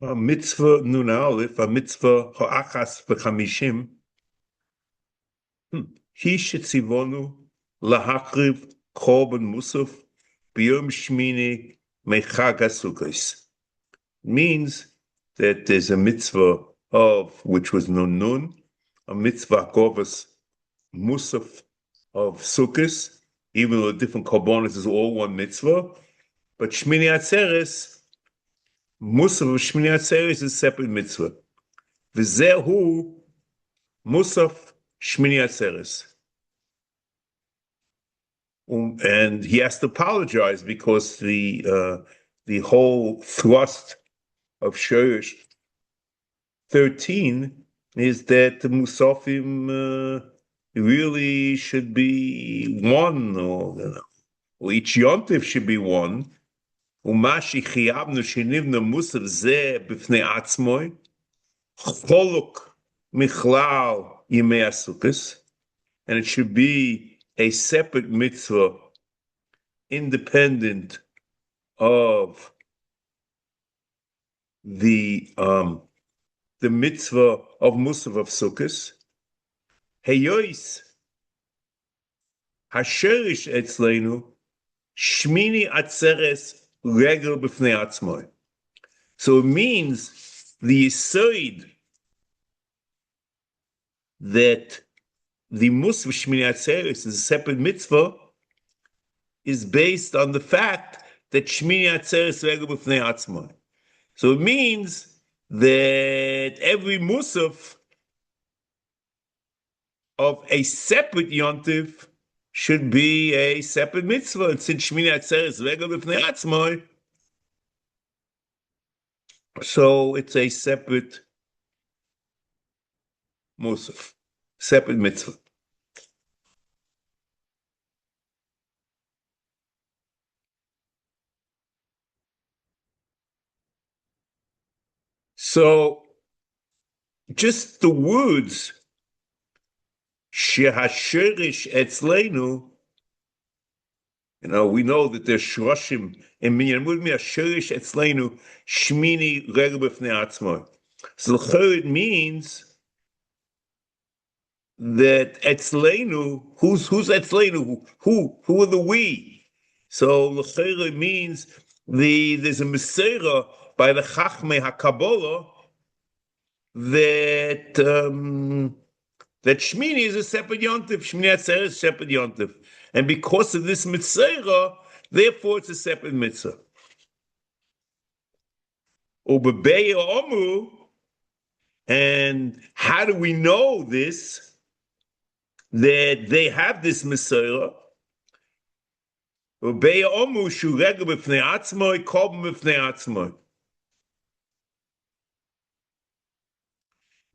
A mitzvah nun aleph, a mitzvah ha'achas v'chamishim, hi shetzivonu lahakriv korban musaf biom shmiני mechag hasukos. Means that there's a mitzvah of, which was nun, a mitzvah govas musaf of sukkos, even though different korbanos is all one mitzvah, but shmini atzeres, Musaf of Shmini Atzeres is a separate mitzvah. V'zehu Musaf Shmini Atzeres. And he has to apologize because the whole thrust of Shiur 13 is that the Musafim really should be one, or each yontif should be one. ומה שחייבנו שנבנה מוסף זה בפני עצמו, חולק מכלל ימי הסוכות, and it should be a separate mitzvah, independent of the mitzvah of Musaf of Sukkos. Heyois hasherish etzleinu shmini atzeres regel בפני עצמו. So it means the aside that the Musaf Shmini Atzeres is a separate mitzvah is based on the fact that Shmini Atzeres regel בפני עצמו. So it means that every Musaf of a separate yontif should be a separate mitzvah. And since Shmini Atzeres regel בפני עצמו, so it's a separate musaf, separate mitzvah. So just the words shehasherish etzleinu, we know that there's shroshim in minyan mudmi hasherish etzleinu shmini regel b'fnei atzmo. So it means that etzleinu, who's etzleinu? Who are the we? So it means there's a mesera by the chachmei hakabbalah that that shmini is a separate yontif, shmini atzeres is a separate yontif, and because of this mitzvah, therefore it's a separate mitzvah. And how do we know this? That they have this mitzvah? Shu regel b'fnei עצמו, קרבן בפני עצמו.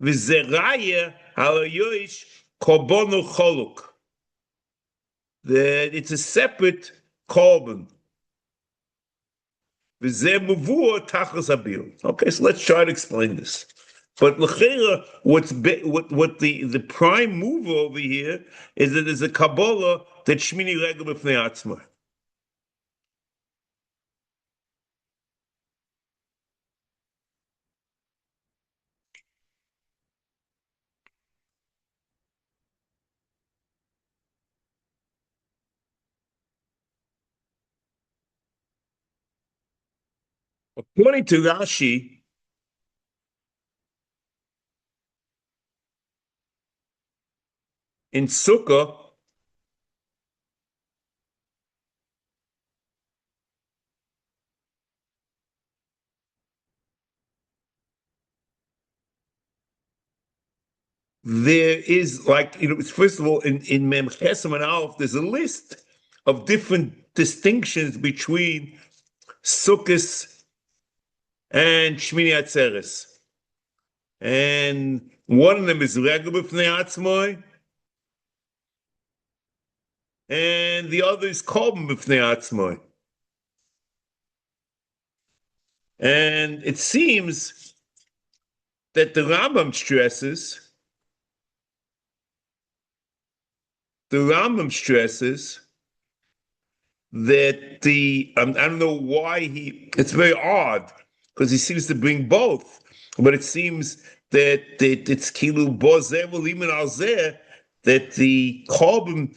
וזה ראיה על היש קרבנו חולק. That it's a separate carbon. Okay, so let's try to explain this. But l'chera, what the prime move over here is that there's a Kabbalah that shmini regel b'fnei עצמו. According to Rashi, in Sukkah, there is first of all, in Mem Chesem and Aleph, there's a list of different distinctions between Sukkos and Shmini Atzeres. And one of them is regel b'fnei עצמו, and the other is Karbon b'fnei עצמו. And it seems that the Rambam stresses that I don't know why it's very odd because he seems to bring both. But it seems that it's kilu bozer v'limin al zeh, that the carbon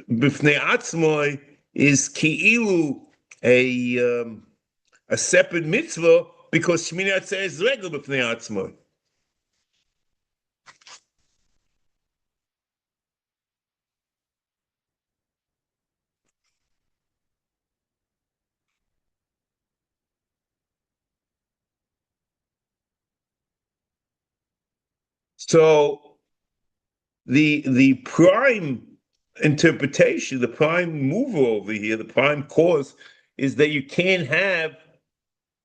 בפני עצמו is ki'ilu a separate mitzvah because שמיני עצרת is רגל בפני עצמו. So the prime interpretation, the prime mover over here, the prime cause, is that you can't have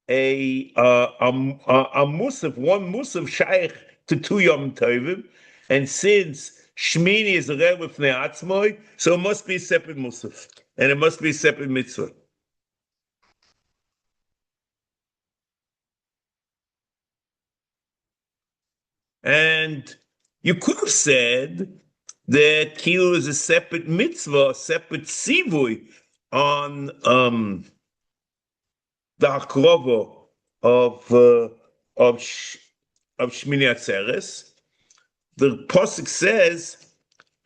a musaf, one musaf shaykh to two yom tovim, and since shmini is a rebbe b'fnei atzmoi, so it must be a separate musaf, and it must be a separate mitzvah. And you could have said that Kilu is a separate mitzvah, a separate sivui on the hakrova of Shmini Atzeres. The pasuk says,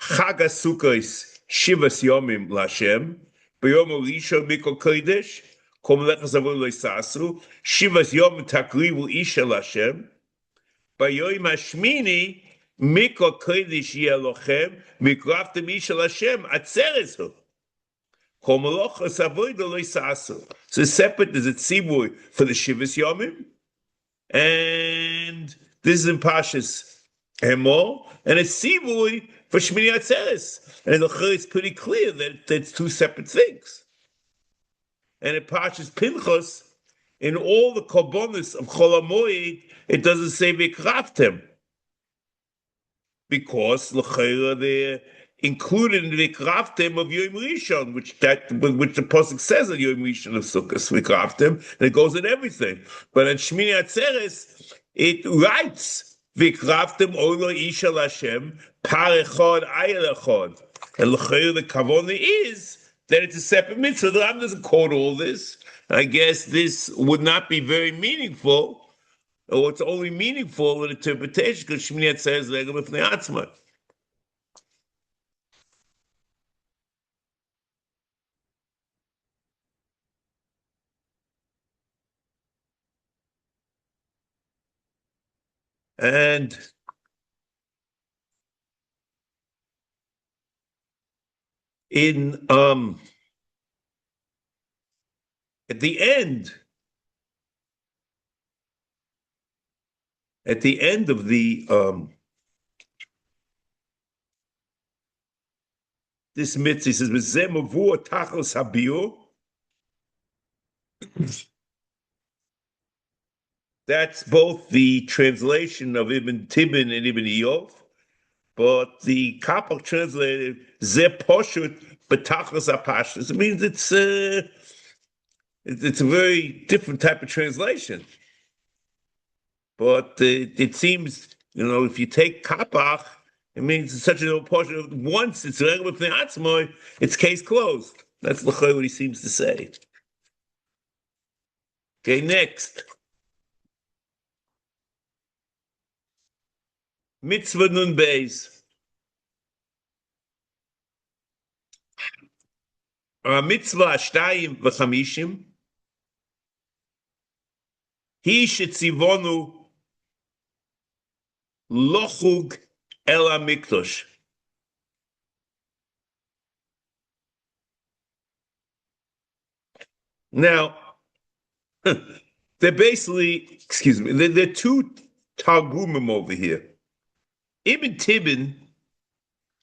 "Chag Sukkos Shivas Yomim Lashem, Bayom Rishon Mikol Kodesh, Kom Lechas Avol Lo Yisasu, Shivas Yomim Takrivu Isha Lashem, Bayom HaShmini Mikol Kodesh Yelochem, Mikraftem Isha Lashem Atzeres Hu." So separate, there's a tzibur for the Shivas Yomim, and this is in Pashas Hemor, and a tzibur for Shmini Atzeres. And it's pretty clear that it's two separate things. And in Pashas Pinchas, in all the korbanos of Chol HaMoed, it doesn't say Vikraftem, because l'chayra they're included in the Vikraftem of Yom Rishon, which the pasuk says on Yom Rishon of Sukkot, Vikraftem, and it goes in everything. But in Shmini Atzeres, it writes Vikraftem Olo Isha Lashem Par Echad Ayel Echad, and l'chayra the kavona is that it's a separate mitzvah. The Ram doesn't quote all this. I guess this would not be very meaningful, or it's only meaningful in interpretation because Shmini Atzeres is רגל בפני עצמו. And in at the end of the this mitzvah, he says, "V'zeh mavur tachlis habiur." That's both the translation of Ibn Tibbon and Ibn Iyov, but the Kapach translated "Zeh poshut b'tachlis hapashtus." It means it's a very different type of translation. But it seems, if you take Kapach, it means it's such a little portion. Once it's רגל בפני עצמו, it's case closed. That's what he seems to say. Okay, next. Mitzvah nun beis. Mitzvah ashtayim v'chamishim. Hi shetzivonu לחוג אל המקדש. Now, they're basically, there are two Targumim over here. Ibn Tibbon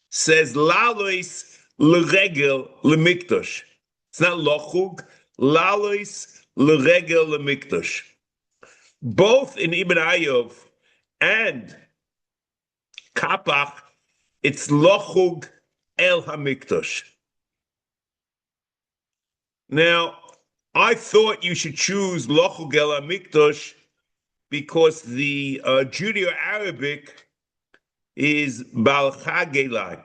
says, Lalois l'regel l'mikdash. It's not lochug, Lalois l'regel l'mikdash. Both in Ibn Ayov and Kapach, it's lochug el hamikdash. Now, I thought you should choose lochug el hamikdash because the Judeo-Arabic is bal chagelai,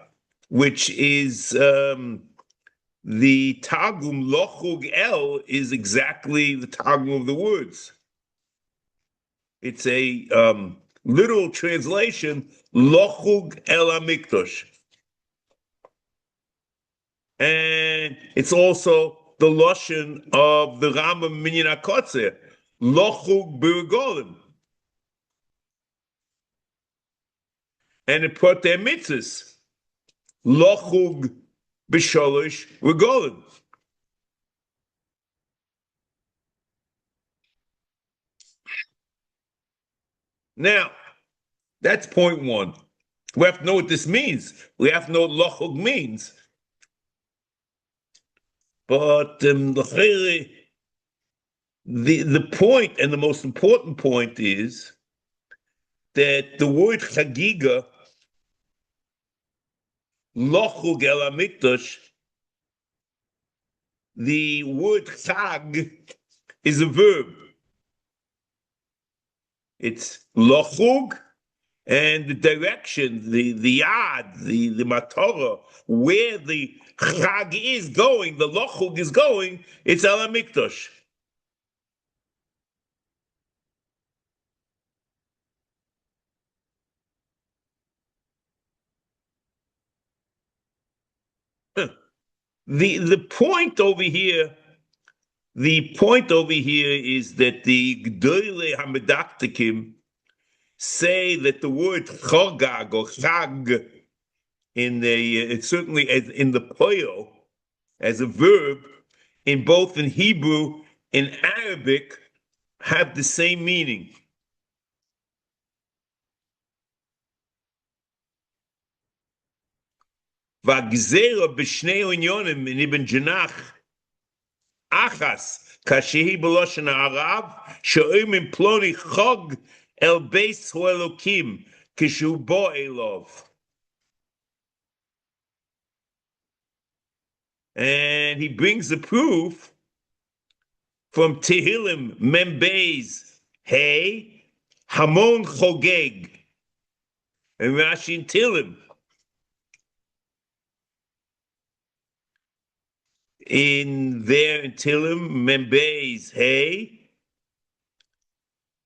which is the Targum lochug el is exactly the Targum of the words. It's a literal translation, Lahug el HaMikdash. And it's also the Lashon of the Rambam Minyan HaKotzer, Lahug b'Regalim. And it put their mitzvahs, Lahug b'Shalosh Regalim. Now, that's point one. We have to know what this means. We have to know what Lahug means. But the point, and the most important point, is that the word chagiga, Lahug el HaMikdash, the word chag is a verb. It's lahug, and the direction, the yad, the matara, where the chag is going, the lahug is going, it's el HaMikdash. The point over here is that the Gdolei HaMedaktikim say that the word chagag or chag it's certainly as in the poyo as a verb in both in Hebrew and Arabic have the same meaning. והגזירה בשני עניונים מבן ג'נח אחס כשהיא בלשון הערב שאומרים פלוני חג אל בית האלוקים כשהוא בא אליו. And he brings the proof from Tehillim Mem Beis Hey Hamon Chogeg and Rashi in Tehillim. In Tehillim Mem Beis Hey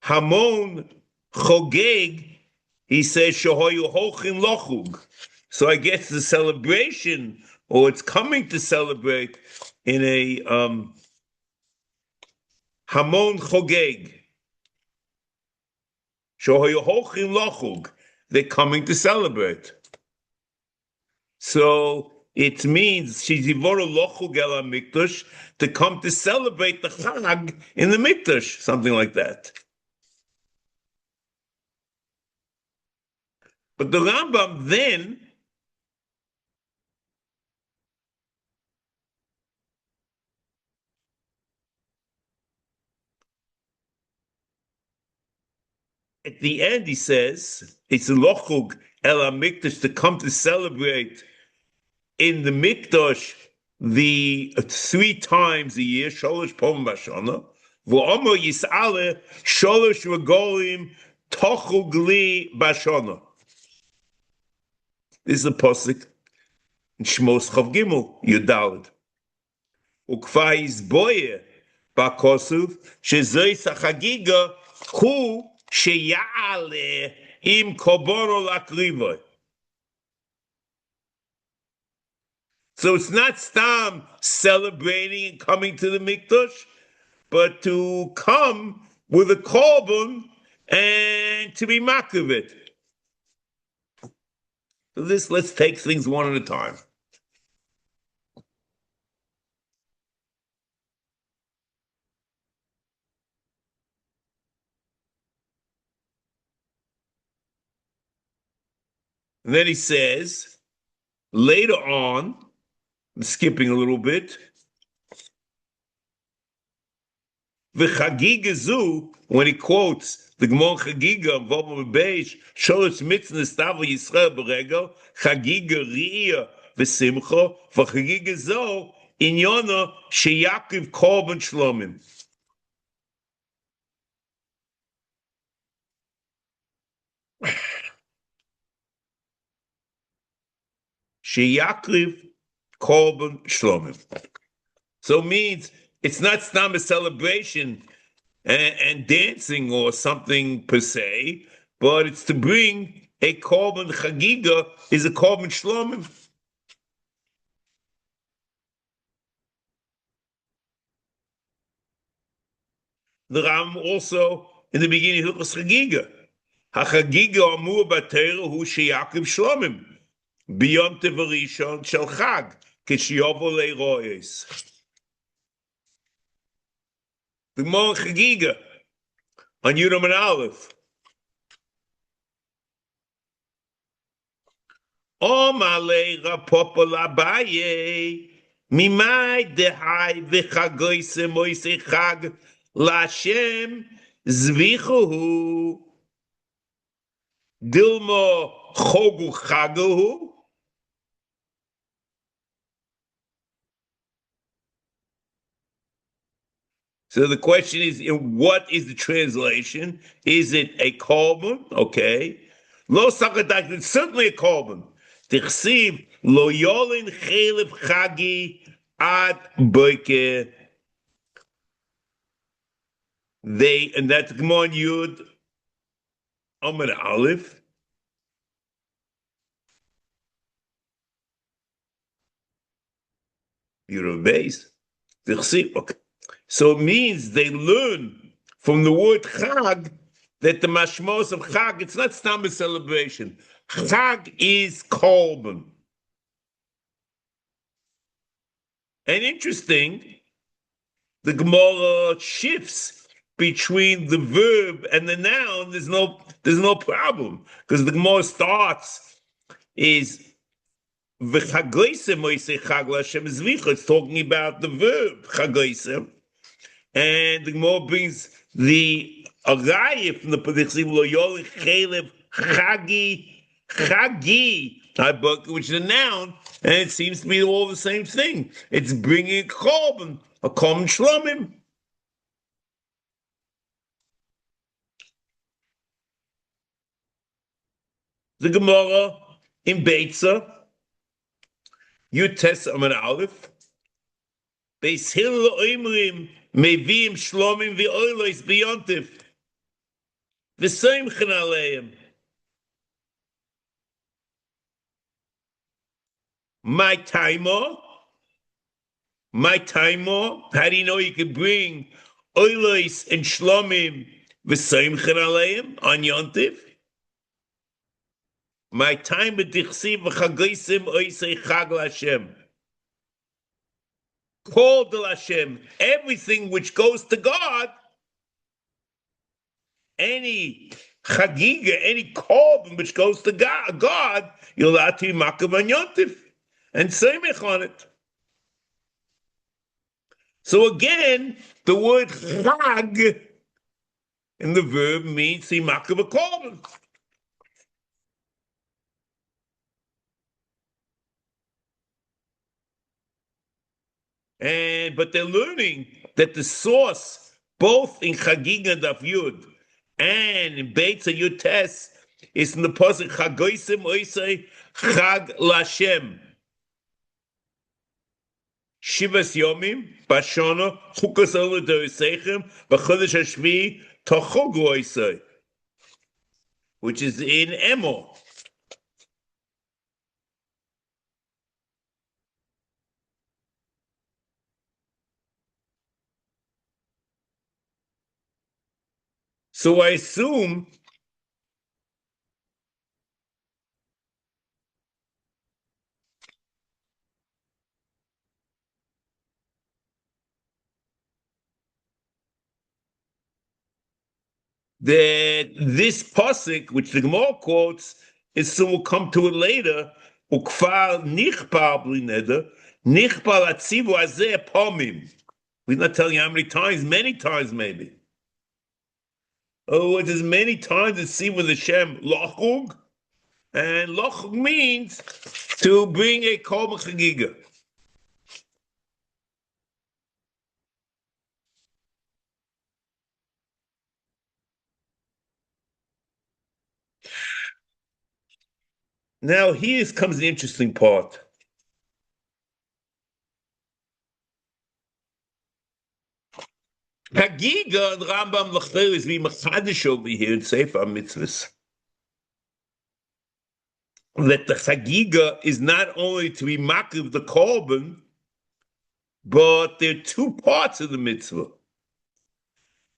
Hamon Chogeg, he says Shahoyu Hochim Lochug. So I guess the celebration, or it's coming to celebrate in a Hamon Chogeg. Shahoyu Hochim Lochug. They're coming to celebrate. So it means Shizivoro Lochug el HaMikdash, to come to celebrate the Chag in the Mikdash, something like that. But the Rambam then at the end, he says, it's a Lochug el HaMikdash to come to celebrate in the Mikdash the 3 times a year, Sholosh Pom Bashana, V'omo Yis'ale Sholosh Regolim Tochug Li Bashana. This is a posik in Shmos Chav Gimel Yudalid. Ukfa Yizboye Bakosuv Shezois HaChagiga Hu Sheyale Im Kobono Lakrivoy. So it's not Stam celebrating and coming to the Mikdash, but to come with a Korban and to be makriv. So let's take things one at a time. And then he says, later on, I'm skipping a little bit, V'chagiga, when he quotes the Gemara Chagiga of V'omer Beish, Sholosh Mitzvah Stavu Yisrael B'regel, Chagiga Ri'ya V'simcha, V'chagiga Zu, Inyona Sheyakiv Korban Shlomim. Sheyakiv Korban Shlomim. So it means it's not a celebration and dancing or something per se, but it's to bring a Korban Chagiga is a Korban Shlomim. The Ram also in the beginning of Chagiga. HaChagiga Amur Batera Hu Sheyakim Shlomim. Beyond the Varishon Shel Chag. Kishiyovo Leiroyes. The Mon Chagiga on Yudam and Aleph. Omale Rapopola Baye. Mimai Dehai Vichagoise Moise Chag Lashem Zvichuhu Dilmo Chogu Chaguhu. So the question is, what is the translation? Is it a korban? Okay. Lo sakadak, it's certainly a korban. Tichsiv lo yolin chelev chagi ad boike. They, and that's Gemon Yud Amar Aleph. Yud base. Tichsiv, okay. So it means they learn from the word Chag that the mashmos of Chag, it's not stam celebration. Chag is Korban. And interesting, the Gemara shifts between the verb and the noun. There's no problem because the Gemara starts is v'chagoisem oisei Chag l'Hashem zvicha. It's talking about the verb chagoisem. And the Gemara brings the arayah from the Padichsiv lo yoli chelev chagi, which is a noun, and it seems to be all the same thing. It's bringing a korban shlomim. The Gemara in Beitza, Yutes Amar Aleph, Beis Hillel oimrim Mevim Shlomim v'oilos b'yontif v'soimchen aleim. My timer. How do you know you can bring oilos and Shlomim v'soimchen aleim on yontif? My timer dichsiv v'chagoisim oisei Chag l'Hashem. Called to Hashem, everything which goes to God, any chagiga, any korban which goes to God, you're allowed to be makav and yontif and seimech on it. So again, the word chag in the verb means to makav a korban. But they're learning that the source, both in Chagiga Daf Yud and in Beitza Yud Tes, is in the pasuk Chagoisim Oisei Chag L'Hashem. Shivas Yomim Bashana Chukas Ola Doisechem B'Chodesh Hashvi Tochogu Oisei, which is in Emo. So I assume that this pasuk, which the Gemara quotes, is so we'll come to it later. Ukfar nichpar bli neder, nichpar atzivu azeh פעמים. We're not telling you how many times, many times maybe. Oh, it is many times to see with the Shem lahug, and lahug means to bring a korban chagiga. Now here comes the interesting part. Hagiga and Rambam Lachler is being machadish over here in Sefer HaMitzvos. That the Hagiga is not only to be makriv the Korban, but there are two parts of the mitzvah.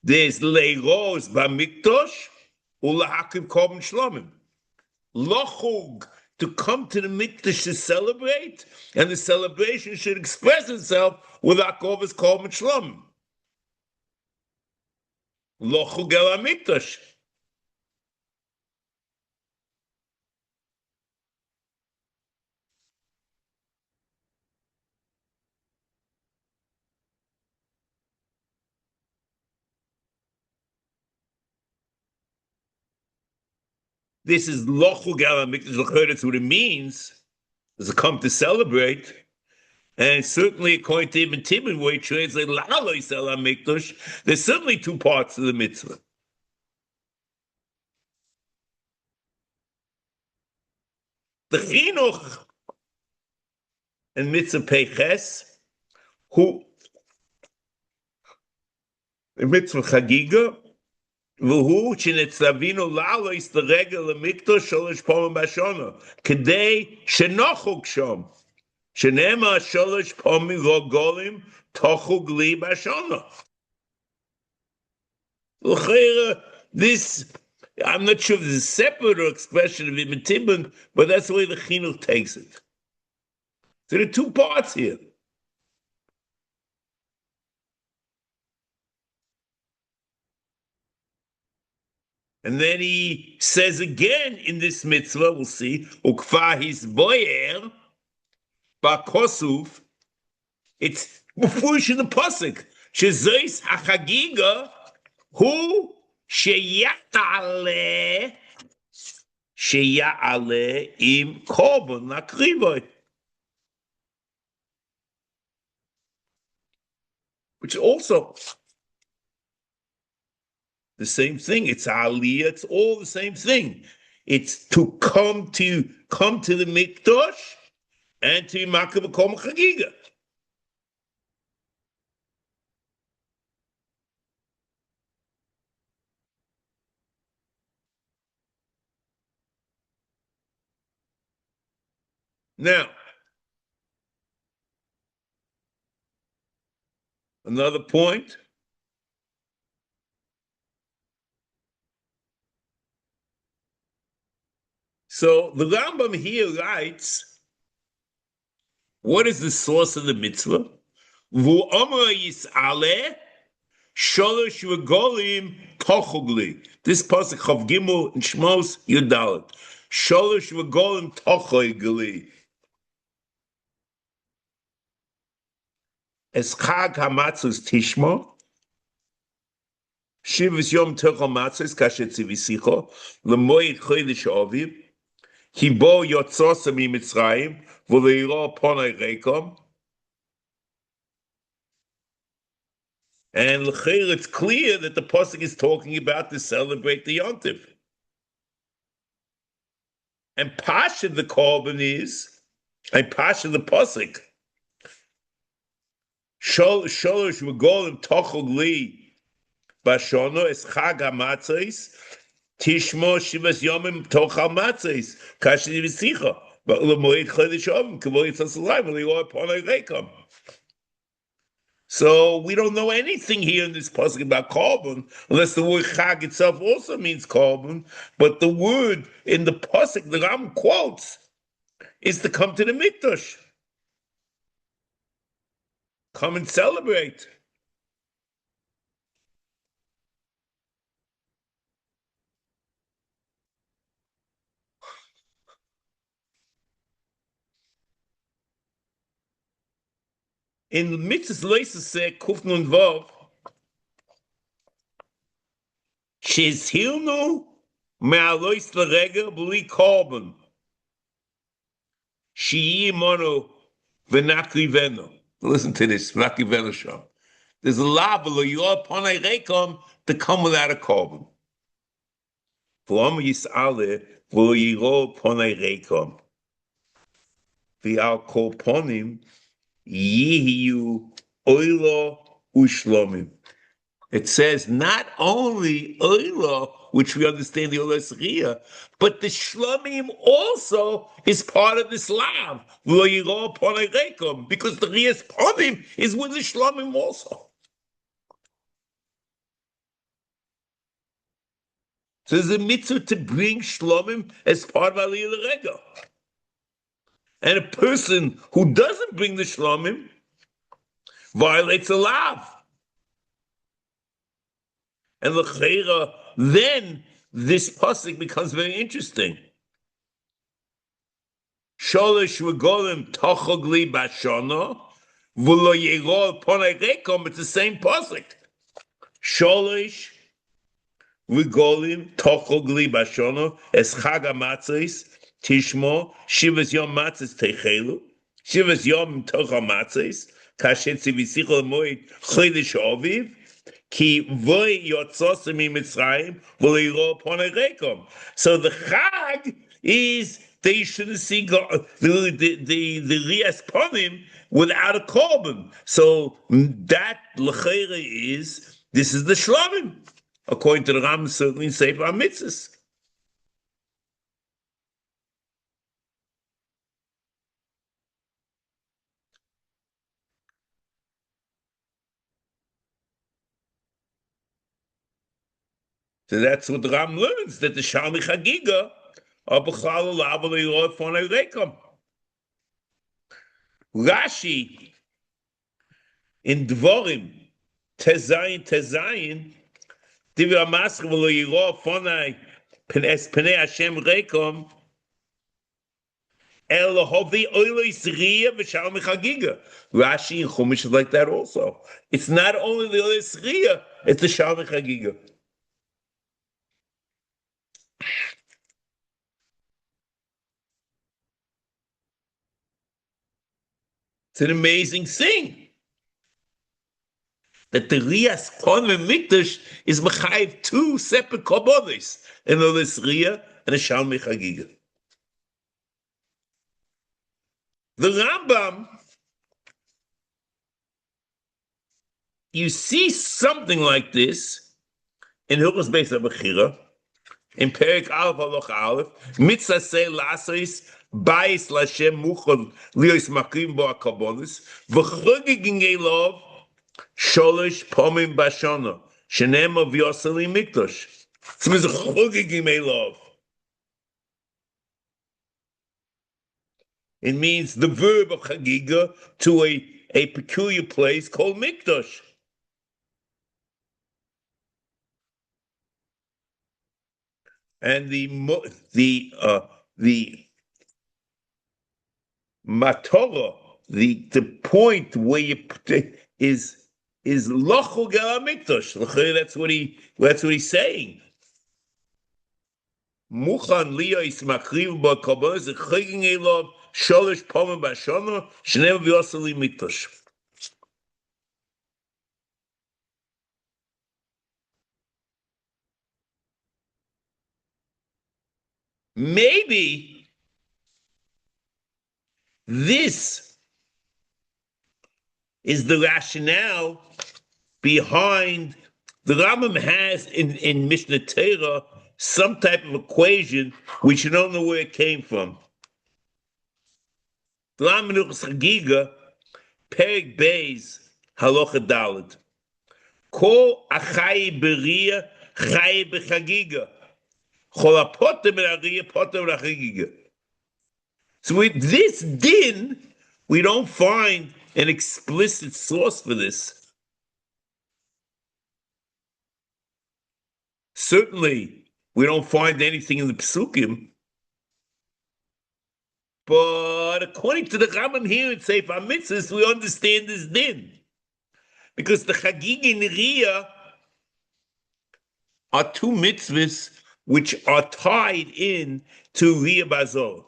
There's leiros b'mikdash ulahakriv Korban shlomim. Lahug, to come to the mikdash to celebrate, and the celebration should express itself with akovas Korban shlomim. Lahug el mikdash. This is lochug al mikdash. That's what it means. Is to come to celebrate, and certainly according to Ibn Timmon, where he translates la'alois al mikdash, there's certainly two parts of the mitzvah. The chinuch and mitzvah peiches, who mitzvah chagiga. והוא שנצטווינו לעלות לרגל למקדש 3 פעמים בשנה, כדי שנוחוג שם, שנאמר 3 פעמים רגלים תחוג לי בשנה. This, I'm not sure if this is a separate expression of Ibn Timmon, but that's the way the chinuch takes it. So there are two parts here. And then he says again in this mitzvah, we'll see, ukfa his boyer, bakosuf, it's befurish in the pasuk, shezois hachagiga, hu sheya'ale im korban lakrivoy. Which also the same thing. It's aliyah. It's all the same thing. It's to come to the mikdash and to makar b'kol chagiga. Now, another point. So the Rambam here writes, what is the source of the mitzvah? Vu amar yis'aleh sholosh regolim tochogli. This pasuk Chav Gimel in Shmos Yudalet. Sholosh regolim tochogli. Es chag hamatzos tishma. Shivas yom tochol matzos kashet zivisicho. Lemoyed chodesh aviv. Hibo yotzosam mitzrayim, v'lehiroot ponai rekom. And l'cheir, it's clear that the pasuk is talking about to celebrate the yontif. And pasha the korban is, and pasha the pasuk. Sholosh regolim tochog li bashana es chag hamatzos. Tishmo shivas yomim tochal matzos kasher v'sicha, but lemoed chodesh avim kavod yitzasalaim v'lehiroot ponai rekom. So we don't know anything here in this pasuk about korban, unless the word chag itself also means korban. But the word in the pasuk the Ram quotes is to come to the mikdash, come and celebrate. In the mitzvah leisaseh kuf nun vav, shezhilnu me'alois l'regel b'li korban, shi'i mono v'nakrivenu. Listen to this, v'nakrivenu sham. There's a law v'lehiroot ponai rekom to come without a korban. V'om yis'aleh v'lehiroot ponai rekom. V'al kol ponim Yihiyu oilo ushlomim. It says not only Oila, which we understand the Oila Sriya, but the Shlomim also is part of this lav. Because the Riyas Panim is with the Shlomim also. So there's a mitzvah to bring Shlomim as part of Aliyah L'Regel. And a person who doesn't bring the Shlomim violates a lav. And l'cheira, then this pasuk becomes very interesting. Sholosh regolim tochogli bashana, v'lo yerol ponei rekom. It's the same pasuk. Sholosh regolim tochogli bashana es chag hamatzos tishmo shivas yom matzos techelu shivas yom toch hamatzos kasher tzivisichol moed chodesh aviv. Ki voy yotzosim mitzrayim v'leiro ponei rekom. So the chag is they shouldn't see God, the Riyas Panim without a Korban. So that l'cheira is, this is the Shlomim, according to the Ram, certainly in Sefer HaMitzvos. So that's what the Ram learns, that the Shalmi Chagiga are b'chal alav v'leiro ponei rekom. Rashi in Dvorim Tezayin Divya Mask v'leiro ponei Penei Hashem rekom El Hovi Oilis Riya v'Shalmi Chagiga. Rashi and Chumash is like that also. It's not only the Oilis Riya, it's the Shalmi Chagiga. It's an amazing thing that the Riyas Panim Mikdash is mechayiv two separate korbanos, an Olis Riya and a Shalmi Chagiga. The Rambam, you see something like this in Hilchos Beis HaBechira, in Perek Aleph Halacha Aleph, mitzvah say lasos bayis l'Hashem muchal lios makrim bo hakarbonos v'chogigin elov sholosh פעמים בשנה שנאמר v'yosel mikdash. So it's chogigin elov. It means the verb of chagiga to a peculiar place called mikdash. And the matorah, the point where you is lochug el mikdash. That's what he's saying. Muchan liyos makriv bo karbonos chogigin elov sholosh פעמים בשנה שנאמר v'yosel mikdash. Maybe this is the rationale behind the Rambam has in Mishnah Torah some type of equation which you don't know where it came from. The Rambam Hilchos Chagiga, Perek Beis, Halacha Daled. Kol achai b'riya chai b'chagiga. So with this din, we don't find an explicit source for this. Certainly, we don't find anything in the Pesukim. But according to the Rambam here in Sefer HaMitzvos, we understand this din. Because the Chagig and Riyah are two mitzvahs which are tied in to Riyah Bazor.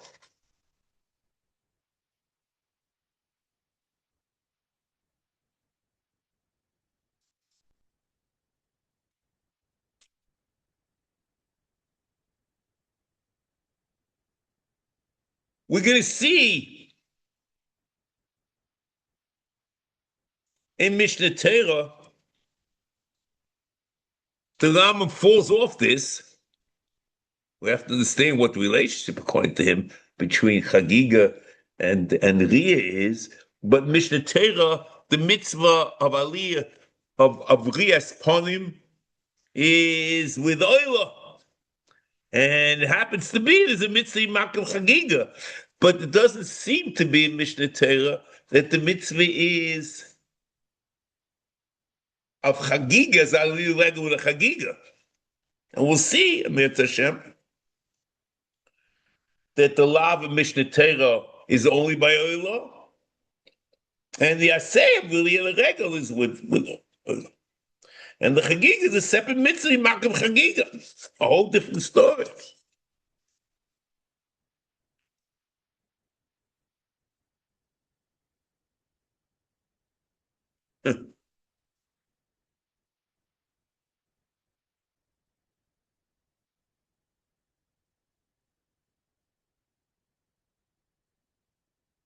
We're going to see in Mishnah Torah the Rambam falls off this. We have to understand what the relationship, according to him, between Chagiga and Riyah is. But Mishnah Torah, the mitzvah of Aliyah, of Riyah's Panim, is with Oila. And it happens to be there's a mitzvah Makam Chagiga. But it doesn't seem to be in Mishnah Torah that the mitzvah is of Chagiga, as Aliyah regel with a Chagiga. And we'll see, Amir Hashem, that the law of Mishnah Torah is only by Oila. And the Aseh really the regel is with Oila. And the Chagiga is a separate mitzvah, Makam Chagiga. A whole different story.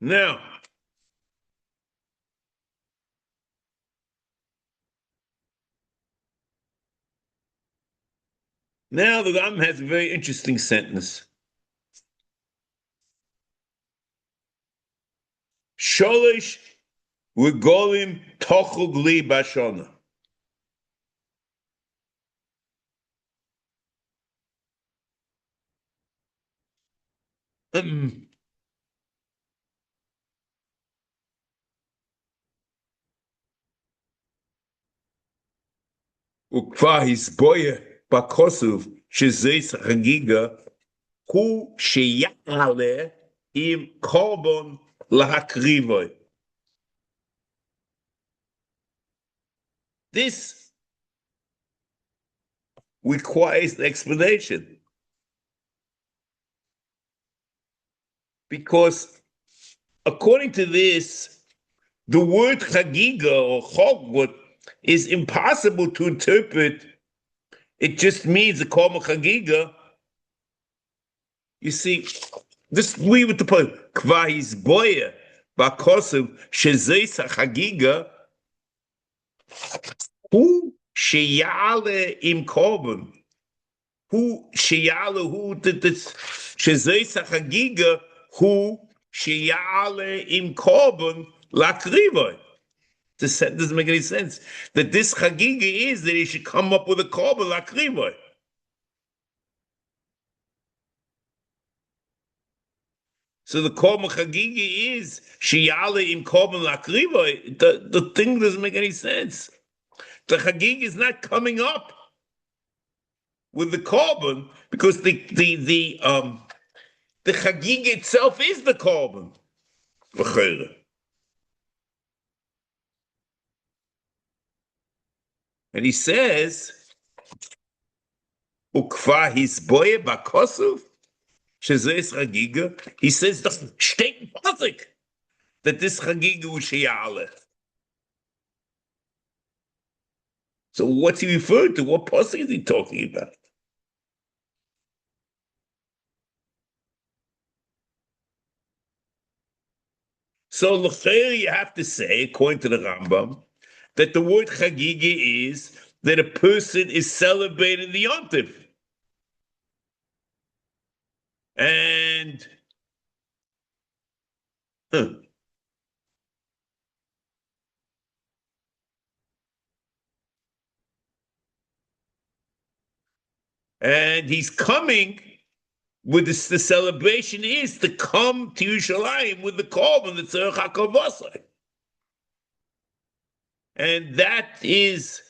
Now, the Rambam has a very interesting sentence. Sholish regolim tochug li bashana. Ukva hisboye bakosov shezeis chagiga hu sheyale im korbon lahakrivoy. This requires an explanation, because according to this, the word chagiga or chog is impossible to interpret. It just means a korban chagiga. You see, just leave it to point. Kva hisboye bakosov shezeis chagiga hu sheyale im korban. Hu sheyale hu shezeis chagiga hu sheyale im korban lakrivoy. The sentence doesn't make any sense. That this chagiga is that he should come up with a korban lakrivoy. So the korban chagiga is sheyale im korban lakrivoy. The thing doesn't make any sense. The chagiga is not coming up with the korban because the chagiga itself is the korban. And he says, Ukva hisboye bakosov shezeis chagiga. He says the steht pasuk that this chagiga was sheyale. So what's he referring to? What pasuk is he talking about? So l'chayr, you have to say, according to the Rambam, that the word chagiga is that a person is celebrating the yontif. And he's coming with this, the celebration is to come to Yerushalayim with the korban, the tzarech hakavosai. And that is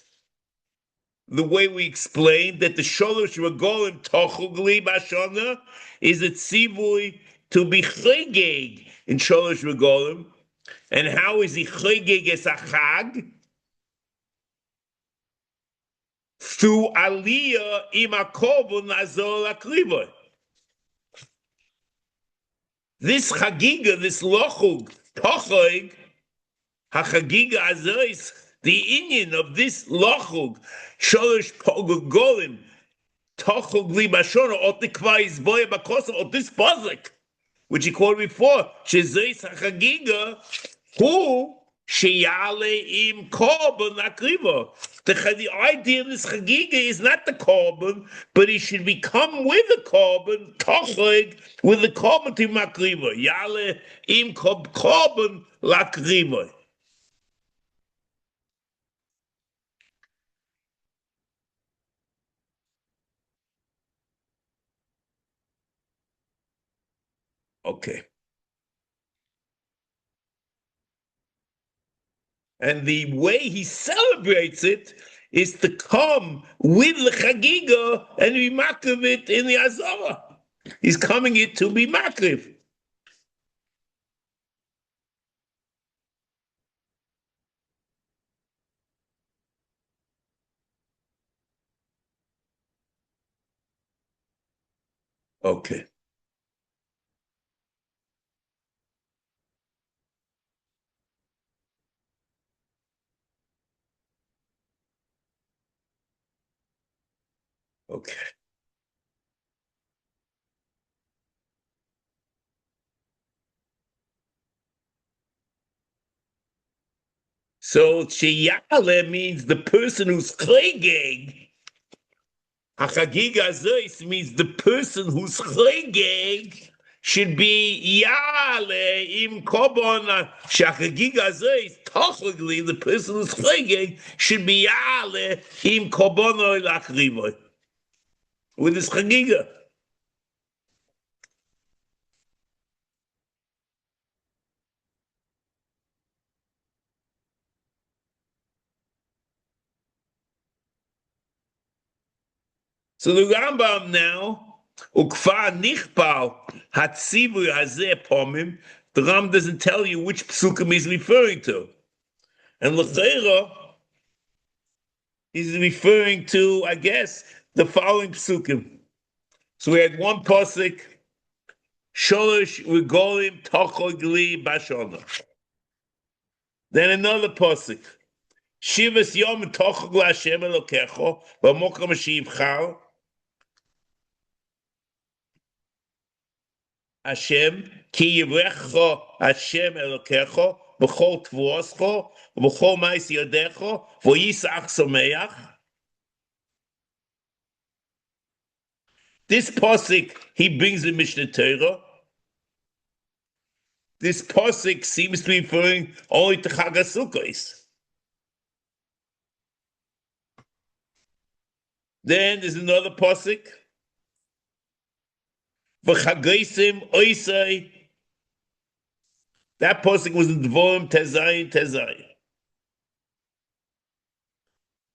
the way we explained that the sholosh regolim tochug li bashana is a tzivui to be chegeg in sholosh regolim. And how is he chegeg as a chag? Through aliyah im hakorban lazor lakrivoy. This chagiga, this lochug, tochug, hachagiga azois, the inyan of this lochug, sholosh pogogolim, tochug li bashona, or the kvais boya bakosov, or this pasuk, which he called before, shezois hachagiga, who Sheyale im korban akriva. The idea of this chagiga is not the korban, but he should become with the korban, tochleg, with the korban to makriva. Yale im korban lakriva. Okay. And the way he celebrates it is to come with the chagiga and be makriv it in the azara. He's coming it to be makriv. Okay. Okay. So sheyale means the person who's chlegeg. Hachagiga zois means the person who's chlegeg should be yale im korban. Shachagiga zois tochlegli, the person who's chlegeg should be yale im korban lachrivoy with his chagiga. So the Rambam now, ukfa nichpal hatzivu hazeh פעמים, the Rambam doesn't tell you which psukim he's referring to. And l'cheira is referring to, I guess, the following psukim. So we had one pasuk, sholosh regolim tochogli bashana. Then another pasuk, shivas yom tochogla Hashem elokecho b'mokom sheyivchar. Hashem ki yivrecho Hashem elokecho b'chol tvuoscho b'chol ma'is yodecho v'yisach someach. This pasuk he brings the Mishnah Torah. This pasuk seems to be referring only to Chag HaSukkos. Then there's another pasuk. V'chageisim oisai. That pasuk was in Dvorim Tezayin.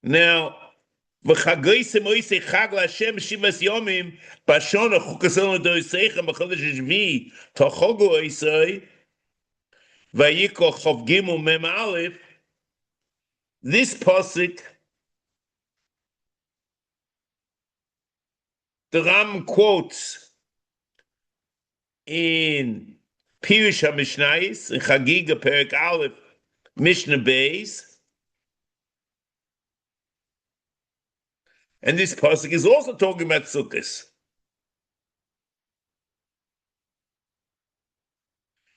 Now, v'chageisim oisai chag l'Hashem shivas yomim bashana chukasonu doiseichem b'chodesh shvi tochogu oisai vayiko chov gimel mem aleph. This pasuk, the Ram quotes in Pirush HaMishnayis, in Chagiga Perek Aleph, Mishnah Beis. And this pasuk is also talking about Sukkos.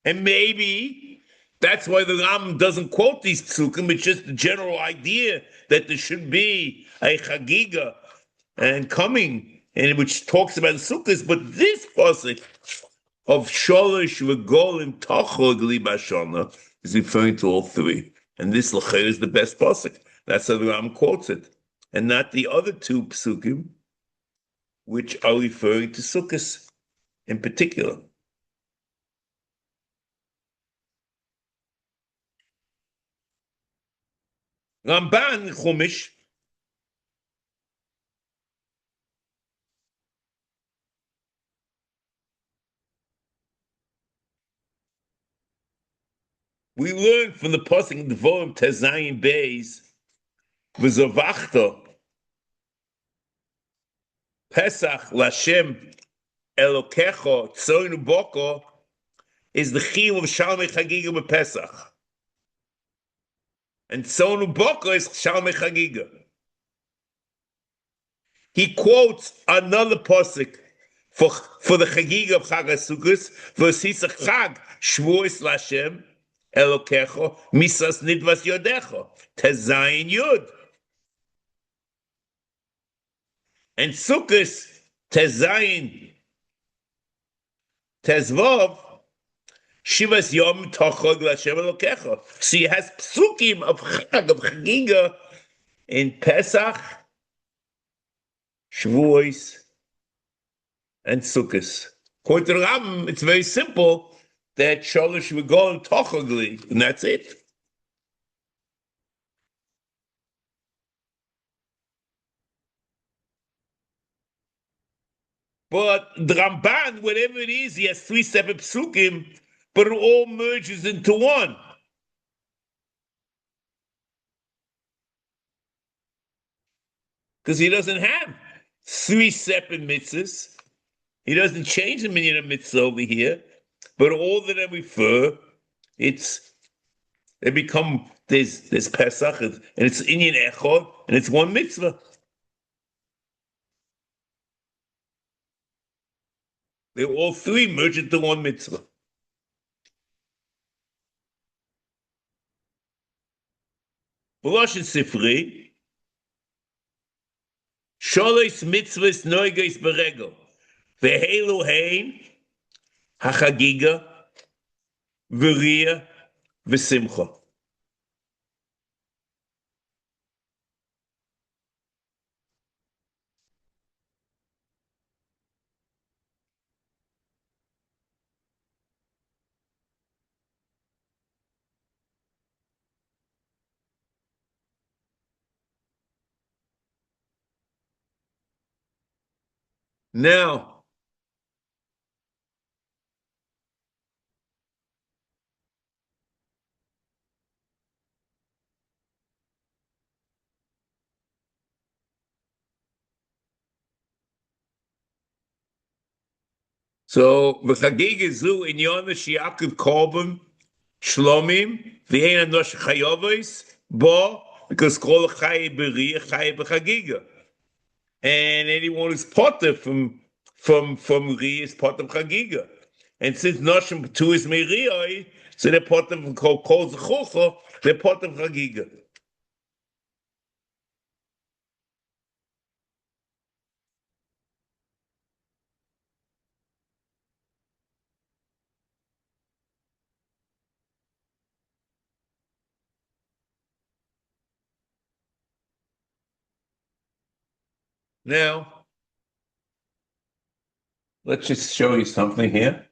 And maybe that's why the Ram doesn't quote these psukim. It's just the general idea that there should be a Chagiga and coming, and which talks about Sukkos. But this pasuk of sholosh regolim tochogli bashana is referring to all three, and this l'cheir is the best pasuk. That's how the Ram quotes it, and not the other two psukim, which are referring to Sukkos in particular. Ramban Chumash we learn from the pasuk in Dvorim Tezayin Beis v'zovachta Pesach L'Hashem Elokecho Tzoinu Boko is the chiyuv of Shalmei Chagiga b'Pesach, and Tzoinu Boko is Shalmei Chagiga. He quotes another pasuk for the Chagiga of Chag HaSukkos, V'osisa Chag Shvuos L'Hashem Elokecho, misas nidvas yodecho, tezayin yud. And Sukkos, tezayin, tezvov, shivas yom tochog l'Hashem Elokecho. So he has psukim of Chag, of Chagiga, in Pesach, Shavuos, and Sukkos. According to the Rambam, it's very simple that Sholosh will go and Tochogli, and that's it. But the Ramban, whatever it is, he has 3 separate psukim, but it all merges into one. Because he doesn't have 3 separate mitzvahs. He doesn't change the minyan of mitzvah over here, but all that they refer, they become, there's Pesach, and it's inyan echod, and it's one mitzvah. They all 3 merge into one mitzvah. B'loshen Sifri, Sholos mitzvahs noigos beregel, v'helu hein hachagiga, v'riyah, v'simcha. Now, so v'chagiga zu in yonah shi'akiv korban shlomim v'ein anosh chayovos bo, because kol chay b'riyah chay b'chagiga. And anyone who's potter from Ri is potter of Chagiga. And since Noshim 2 is Meriyah, so they're potter of Kol Zechucha, they're potter of Chagiga. Now, let's just show you something here.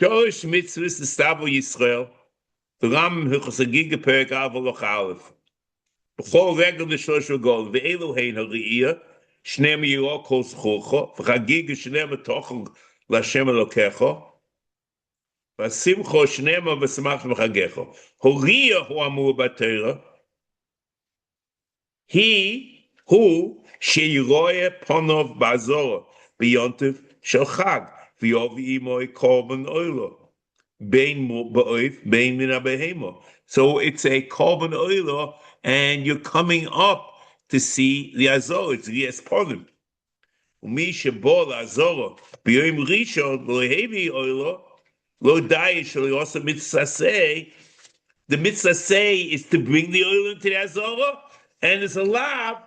Shorish mitzvahs establish Yisrael. The Ram Hilchos Chagiga Perek Aleph Aleph. B'chol regel l'shlosh regol ve'elu hein ha'riyah shnei miyirah kol zchucha v'chagiga shnei metochel l'Hashem Elokecho v'simcha shnei v'samach v'chagecho. Ha'riyah hu amur b'Torah. He who sheyiroye ponov b'azorah b'yontiv shel chag v'yovi imoy korban oilo bein ba'oif bein min ha'behemo. So it's a korban oilo, and you're coming up to see the azorah. It's the esporim. Umi shebo l'azorah b'yom rishon lo hevi oilo lo dayish shel yosa mitzvah say. The mitzvah say is to bring the oil into the azorah, and it's allowed.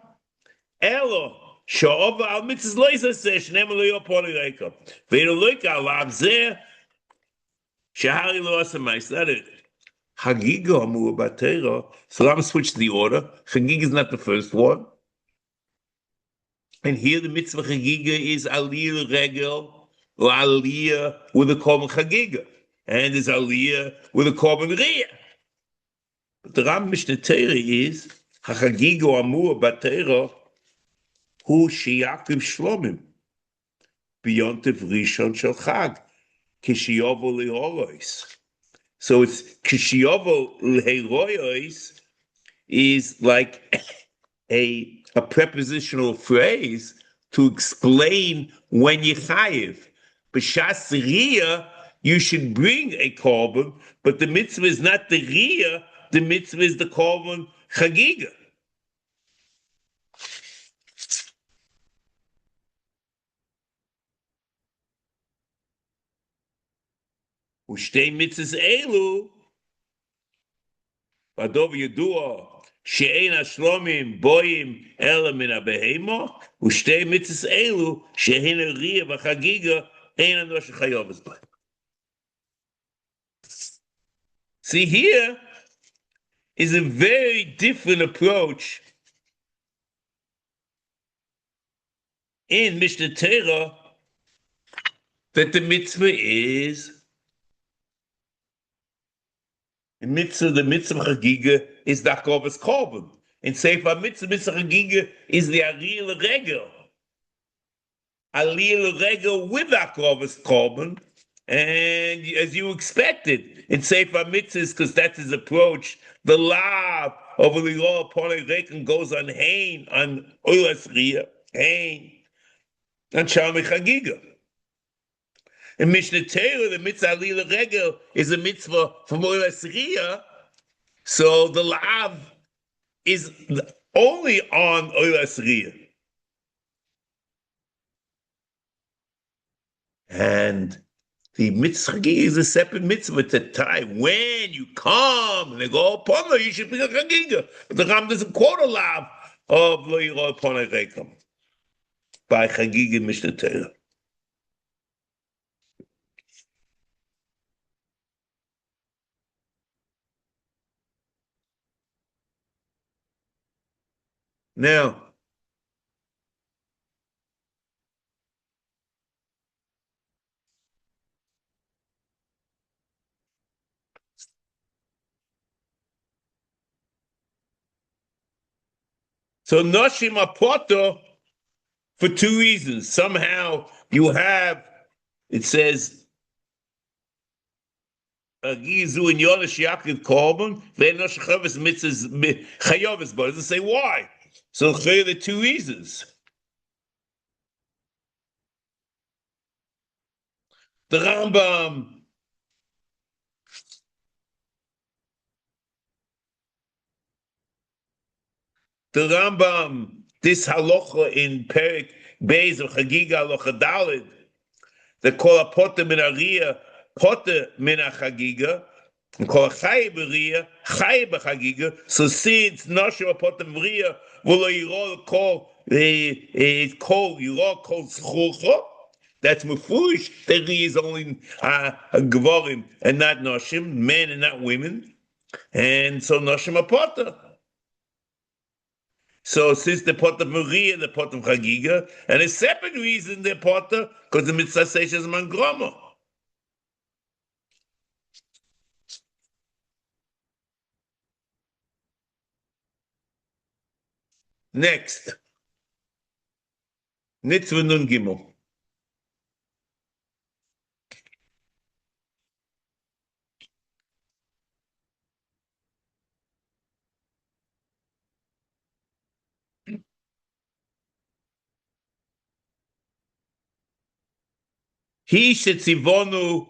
Elo sha'ova al mitzvah loisa say shneim lo yopoli reika ve'elo loika alav zeh shahari lo asamais. That is Chagiga amur b'Torah. So I'm switch the order. Chagiga is not the first one, and here the mitzvah Chagiga is aliyah regel or aliyah with a korban Chagiga, and there's aliyah with a korban riyah. But the Ram Mishnah Torah is Chagiga amur b'Torah hu sheyakiv shlomim b'yontiv rishon shel chag kishiyovo lehoros. So it's kishiyovo lehoros is like a a prepositional phrase to explain when you chayiv. B'shas riyah, you should bring a carbon, but the mitzvah is not the riyah, the mitzvah is the carbon chagiga. Ushtei mitzvahs elu, vadov yedua, she'ein ashlomim boim ela min habehema, ushtei mitzvahs elu, she'ein riyah v'chagiga, ein anosh chayovas b'hem. See, here is a very different approach in Mishnah Torah that the mitzvah is. The mitzvah chagiga is the akovas korban. In Sefer mitzvah chagiga is the aliyah regel. Aliyah regel with akovas korban, and as you expected in Sefer mitzvahs, because that's his approach, the lav of l'hi'ot upon רגלים goes on hein, on olas riyah, hein, on shalmei chagiga. In Mishnah Torah, the mitzvah aliyah regel is a mitzvah from olas riyah, so the lav is only on olas riyah. And the mitzvah is a separate mitzvah to tie. When you come and they go upon you, you should bring a chagiga. But the Ram doesn't quote a lav of להיראות upon רגלים by chagiga Mishnah Torah. Now, so noshim apoto for two reasons. Somehow you have, it says, Gizu and Yonash Yaakov Korban, Ve'enosh Chavis Mitzvahs Chayovis, but it doesn't say why. So here are the two reasons. The Rambam, this halacha in Perik Beis of Chagiga halacha Dalid, they call a potter min ariyah, potter min chagiga, and call a chay b'riyah, chay b'chagiga. So since Nashim a potter b'riyah, will a call Yirah called zchurcha. That's mufurish. The riyah is only gvarim and not Nashim, men and not women, and so Nashim a potter. So since the pot of Maria, the pot of Chagiga, and a separate reason the potter, because the mitzvah says is mangroma. Next, Nitzvah Nun Gimel. He shetzivonu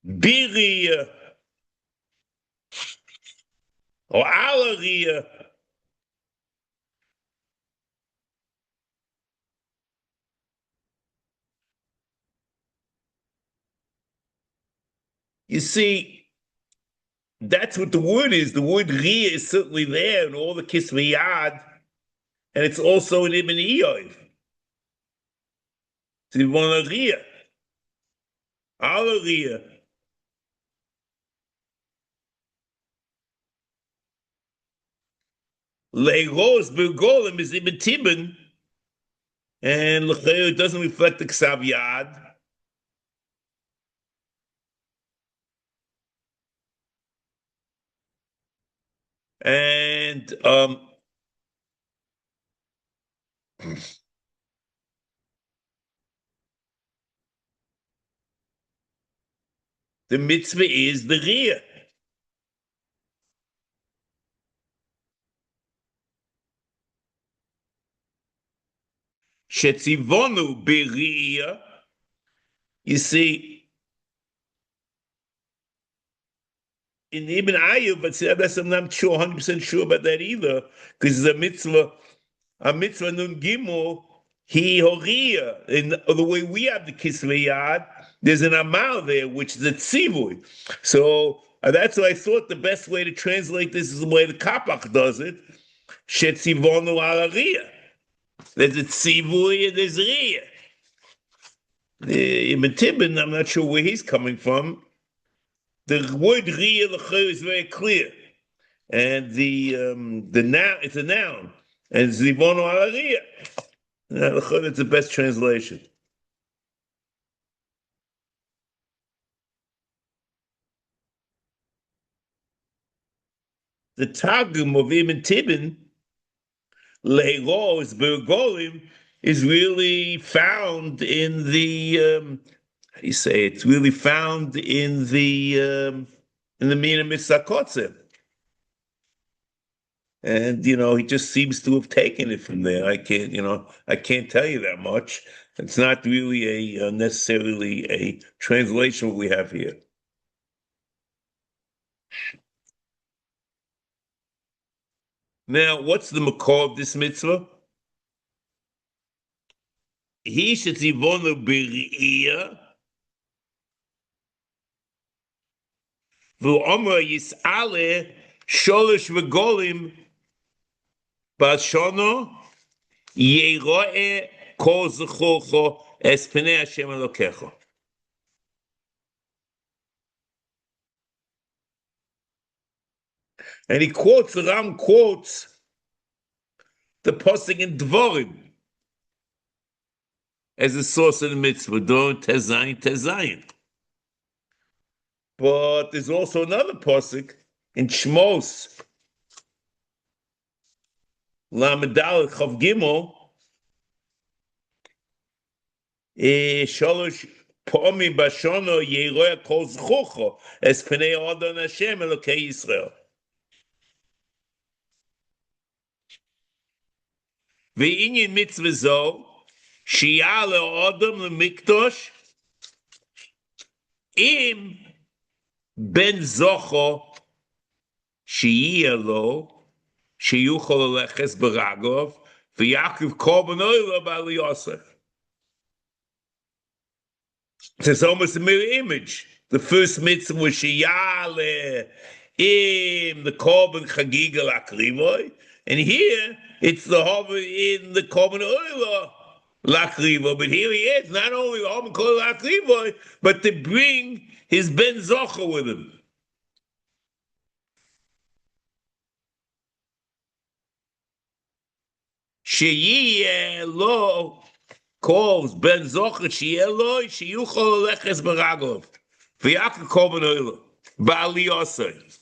biriya or alariya. You see, that's what the word is. The word riya is certainly there in all the kisviyad, and it's also in Ibn Eoiv. Tzivonu riya, alariya. Leiros Bרגלים is Ibn Tibin, and it doesn't reflect the Ksav Yad. And the mitzvah is the Riyah. shetzivonu b'riya. You see, in Ibn Ayub, but I'm not sure, 100% sure about that either, because the mitzvah nun gimel, he horiya. In the way we have the kisveyad, there's an amal there, which is a tzivui. So that's why I thought the best way to translate this is the way the Kapach does it. Shetzivonu ala riya. There's a tzivui and there's riya. Ibn Tibbon, I'm not sure where he's coming from. The word riya l'chayr is very clear, and the noun, it's a noun, and zivonu ala riya. L'chayr, it's the best translation. The Targum of Ibn Tibbon, Lehiros Bרגלים, is really found in the how do you say it? It's really found in the Mina Mitzvah. And he just seems to have taken it from there. I can't tell you that much. It's not really a necessarily a translation we have here. Now, what's the makor of this mitzvah? He shetzivonu b'riya v'omer yis'ale sholosh v'golim b'shana yeroe kol zechocho es pnei Hashem Elokecha. And he quotes, the Ram quotes the pasuk in Dvorim as a source of the mitzvah, don't tezayin. But there's also another pasuk in Shmos, Lamedal Chav Gimel, Shalosh Pa'amim Bashana Yeroya Kol Zchucho Es Pnei Adon Hashem Elokei Yisrael. Ve'inyin mitzvah zo Shia le'adam le'mikdosh im ben zocho shiyeh lo sheyuchol leches beragov v'yakiv korban oila b'ali Aseh. It's almost a mirror image. The first mitzvah was Shia im the korban chagiga l'akrivoy, and here it's the hover in the korban oila l'akrivoy. But here he is, not only the hover kol l'akrivoy, but to bring his ben zocha with him. Sheyeh lo calls ben zocha sheyeh lo sheyuchol leches beragov v'yakiv korban oila b'ali Aseh.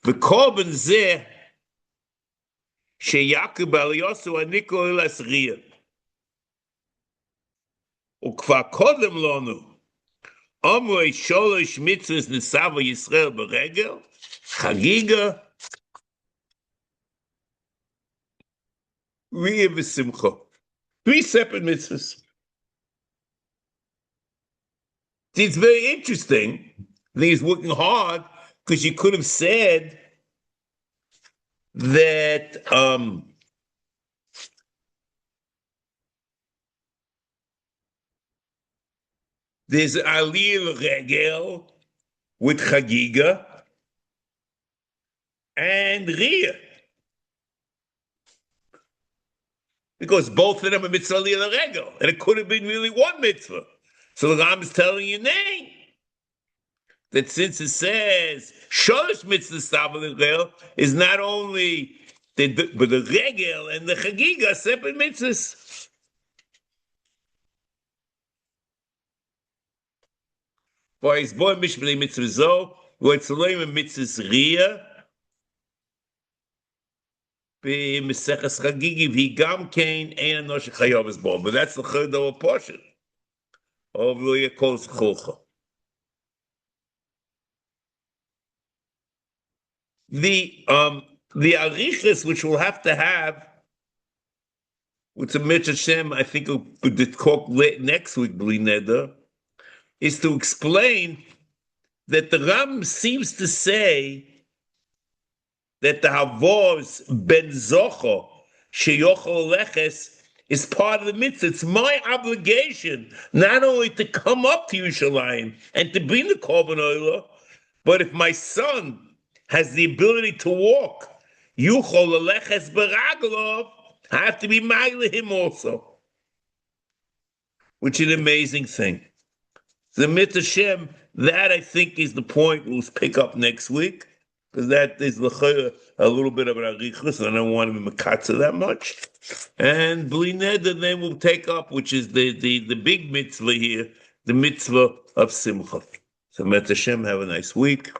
The korban zeh sheyakiv b'ali Aseh anikol elas riya. Ukvar kodem lonu Amrei sholosh mitzvahs nisava Yisrael beregel chagiga riya v'simcha. 3 separate mitzvahs. It's very interesting. I think he's working hard because you could have said that there's aliyah regel with chagiga and riya, because both of them are mitzvah aliyah regel, and it could have been really one mitzvah. So the Ram is telling you, nay, that since it says sholosh mitzvah stavel regel is not only but the regel and the chagiga are separate mitzvahs. For his boy mishmei mitzvah zo, who it's loyim mitzvah riya, be meseches chagigiv he gam kain ein anosh chayav es bo. But that's the third portion of loya kol zchulcha. The arichas which we'll have to have which the Mitzvah Shem, I think we'll talk next week, Bli Neder, is to explain that the Ram seems to say that the Havos ben Zocho sheyochol leches is part of the mitzvah. It's my obligation not only to come up to Yerushalayim and to bring the Korban Olah, but if my son has the ability to walk, yuchol leches beraglov, I have to be ma'ile him also, which is an amazing thing. The mitzvah Shem, that I think is the point we'll pick up next week, because that is a little bit of an arichus, and I don't want to be mekatza that much. And Bli Neder then we'll take up, which is the big mitzvah here, the mitzvah of simcha. So Mitzvah Shem, have a nice week.